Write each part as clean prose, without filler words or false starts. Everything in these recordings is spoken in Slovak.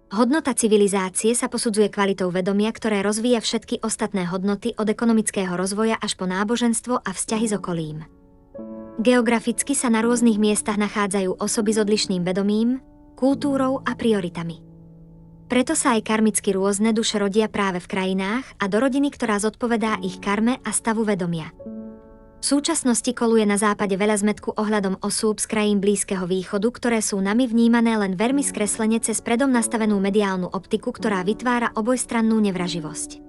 Hodnota civilizácie sa posudzuje kvalitou vedomia, ktoré rozvíja všetky ostatné hodnoty od ekonomického rozvoja až po náboženstvo a vzťahy s okolím. Geograficky sa na rôznych miestach nachádzajú osoby s odlišným vedomím, kultúrou a prioritami. Preto sa aj karmicky rôzne duše rodia práve v krajinách a do rodiny, ktorá zodpovedá ich karme a stavu vedomia. V súčasnosti koluje na západe veľa zmätku ohľadom osôb z krajín Blízkeho východu, ktoré sú nami vnímané len veľmi skreslene cez predom nastavenú mediálnu optiku, ktorá vytvára obojstrannú nevraživosť.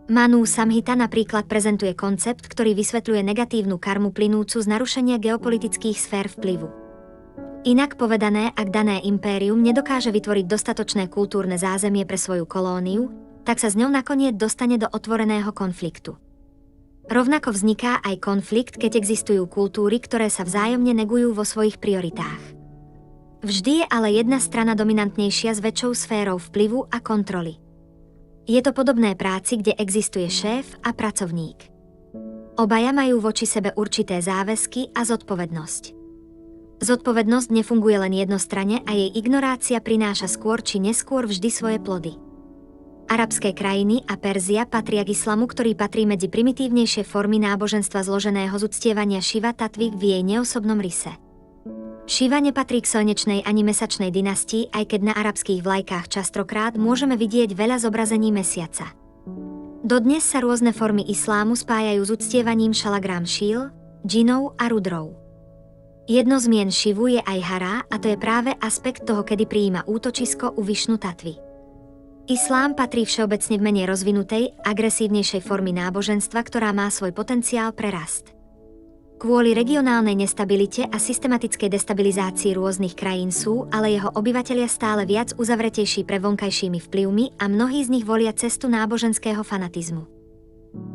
Manu Samhita napríklad prezentuje koncept, ktorý vysvetľuje negatívnu karmu plynúcu z narušenia geopolitických sfér vplyvu. Inak povedané, ak dané impérium nedokáže vytvoriť dostatočné kultúrne zázemie pre svoju kolóniu, tak sa s ňou nakoniec dostane do otvoreného konfliktu. Rovnako vzniká aj konflikt, keď existujú kultúry, ktoré sa vzájomne negujú vo svojich prioritách. Vždy je ale jedna strana dominantnejšia s väčšou sférou vplyvu a kontroly. Je to podobné práci, kde existuje šéf a pracovník. Obaja majú voči sebe určité záväzky a zodpovednosť. Zodpovednosť nefunguje len jednostranne a jej ignorácia prináša skôr či neskôr vždy svoje plody. Arabské krajiny a Perzia patria k islamu, ktorý patrí medzi primitívnejšie formy náboženstva zloženého z uctievania Šiva Tatvy v jej neosobnom ryse. Šiva nepatrí k slnečnej ani mesačnej dynastii, aj keď na arabských vlajkách častokrát môžeme vidieť veľa zobrazení mesiaca. Dodnes sa rôzne formy islámu spájajú s uctievaním Šalagrám Šíl, džinov a rudrov. Jedno z mien Šivu je aj Hara a to je práve aspekt toho, kedy prijíma útočisko u Višnu Tatvy. Islám patrí všeobecne k menej rozvinutej, agresívnejšej formy náboženstva, ktorá má svoj potenciál pre rast. Kvôli regionálnej nestabilite a systematickej destabilizácii rôznych krajín sú ale jeho obyvatelia stále viac uzavretejší pre vonkajšími vplyvmi a mnohí z nich volia cestu náboženského fanatizmu.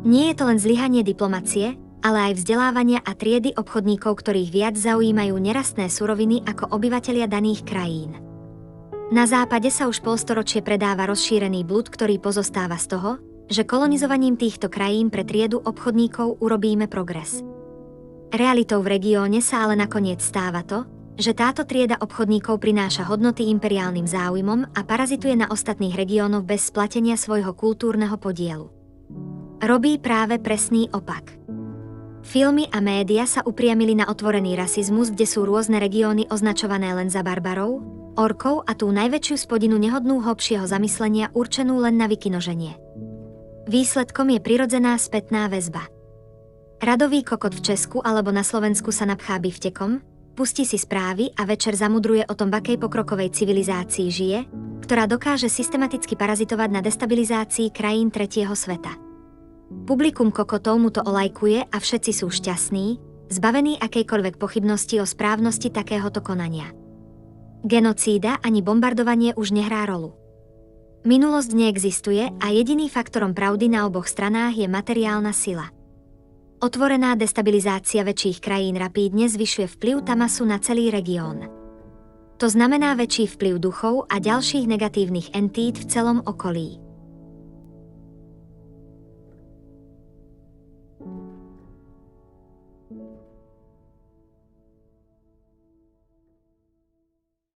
Nie je to len zlyhanie diplomacie, ale aj vzdelávania a triedy obchodníkov, ktorých viac zaujímajú nerastné suroviny ako obyvatelia daných krajín. Na západe sa už polstoročie predáva rozšírený blud, ktorý pozostáva z toho, že kolonizovaním týchto krajín pre triedu obchodníkov urobíme progres. Realitou v regióne sa ale nakoniec stáva to, že táto trieda obchodníkov prináša hodnoty imperiálnym záujmom a parazituje na ostatných regiónoch bez splatenia svojho kultúrneho podielu. Robí práve presný opak. Filmy a média sa upriamili na otvorený rasizmus, kde sú rôzne regióny označované len za barbarov, orkov a tú najväčšiu spodinu nehodnú hlbšieho zamyslenia určenú len na vykinoženie. Výsledkom je prirodzená spätná väzba. Radový kokot v Česku alebo na Slovensku sa napchá biftekom, pustí si správy a večer zamudruje o tom, v akej pokrokovej civilizácii žije, ktorá dokáže systematicky parazitovať na destabilizácii krajín tretieho sveta. Publikum kokotov mu to olajkuje a všetci sú šťastní, zbavení akejkoľvek pochybnosti o správnosti takéhoto konania. Genocída ani bombardovanie už nehrá rolu. Minulosť neexistuje a jediným faktorom pravdy na oboch stranách je materiálna sila. Otvorená destabilizácia väčších krajín rapídne zvyšuje vplyv Tamasu na celý región. To znamená väčší vplyv duchov a ďalších negatívnych entít v celom okolí.